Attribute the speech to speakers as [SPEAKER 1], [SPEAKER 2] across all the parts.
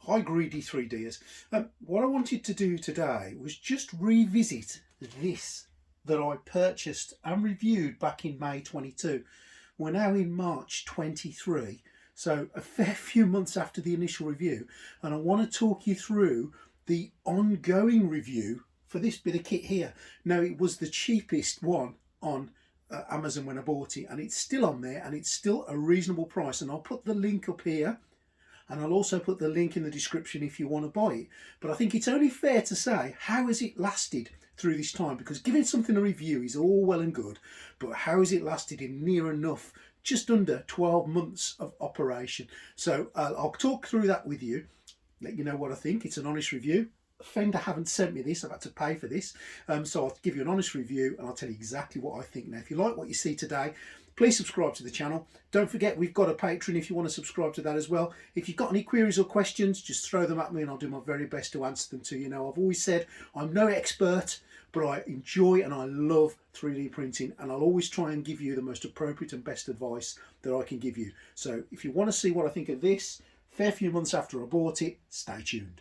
[SPEAKER 1] Hi greedy 3Ders. What I wanted to do today was just revisit this that I purchased and reviewed back in May 22. We're now in March 23, so a fair few months after the initial review, and I want to talk you through the ongoing review for this bit of kit here. Now, it was the cheapest one on Amazon when I bought it, and it's still on there, and it's still a reasonable price, and I'll put the link up here. And I'll also put the link in the description if you want to buy it. But I think it's only fair to say, how has it lasted through this time? Because giving something a review is all well and good, but how has it lasted in near enough, just under 12 months of operation? So I'll talk through that with you, let you know what I think. It's an honest review. Fengda haven't sent me this, I've had to pay for this. So I'll give you an honest review and I'll tell you exactly what I think. Now, if you like what you see today, please subscribe to the channel. Don't forget, we've got a Patreon if you want to subscribe to that as well. If you've got any queries or questions, just throw them at me and I'll do my very best to answer them to you. Now, I've always said I'm no expert, but I enjoy and I love 3D printing, and I'll always try and give you the most appropriate and best advice that I can give you. So if you want to see what I think of this, fair few months after I bought it, stay tuned.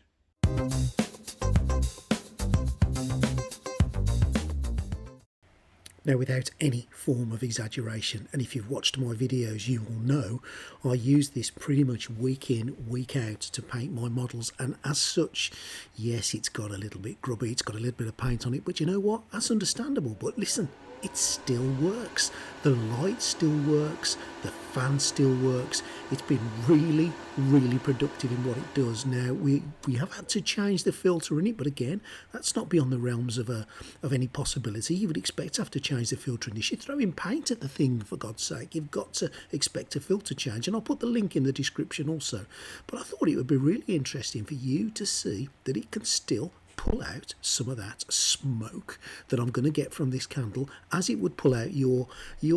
[SPEAKER 1] Now, without any form of exaggeration, and if you've watched my videos you will know, I use this pretty much week in, week out to paint my models, and as such, yes, it's got a little bit grubby, it's got a little bit of paint on it, but you know what, that's understandable. But listen, it still works. The light still works, the fan still works. It's been really productive in what it does. Now, we have had to change the filter in it, but again, that's not beyond the realms of any possibility. You would expect to have to change the filter in this. You're throwing paint at the thing, for God's sake. You've got to expect a filter change, and I'll put the link in the description also. But I thought it would be really interesting for you to see that it can still pull out some of that smoke that I'm going to get from this candle, as it would pull out your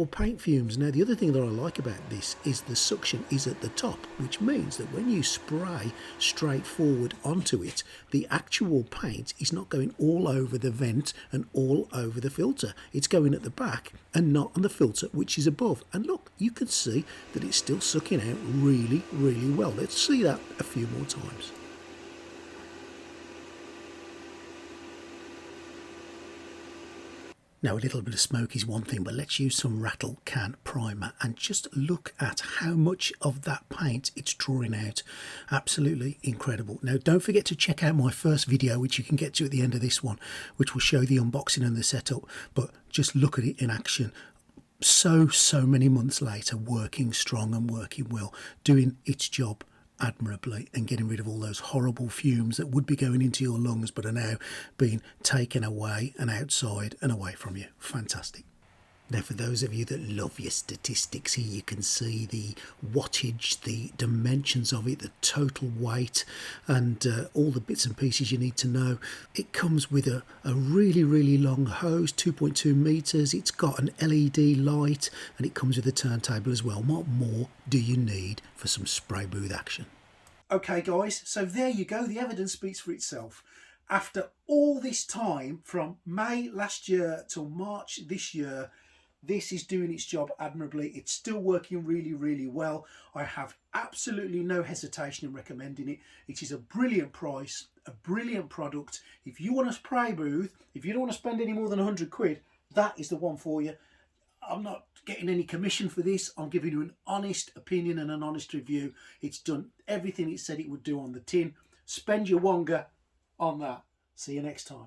[SPEAKER 1] paint fumes. Now, the other thing that I like about this is the suction is at the top, which means that when you spray straight forward onto it, the actual paint is not going all over the vent and all over the filter. It's going at the back and not on the filter, which is above. And look, you can see that it's still sucking out really well. Let's see that a few more times. Now, a little bit of smoke is one thing, but let's use some rattle can primer and just look at how much of that paint it's drawing out. Absolutely incredible. Now, don't forget to check out my first video, which you can get to at the end of this one, which will show the unboxing and the setup, but just look at it in action. So many months later, working strong and working well, doing its job admirably and getting rid of all those horrible fumes that would be going into your lungs but are now being taken away and outside and away from you. Fantastic. Now, for those of you that love your statistics, here you can see the wattage, the dimensions of it, the total weight, and all the bits and pieces you need to know. It comes with a really long hose, 2.2 meters. It's got an LED light, and it comes with a turntable as well. What more do you need for some spray booth action? Okay guys, so there you go. The evidence speaks for itself. After all this time, from May last year till March this year, this is doing its job admirably. It's still working really well. I have absolutely no hesitation in recommending it. It is a brilliant price, a brilliant product. If you want a spray booth, if you don't want to spend any more than 100 quid, that is the one for you. I'm not getting any commission for this. I'm giving you an honest opinion and an honest review. It's done everything it said it would do on the tin. Spend your wonga on that. See you next time.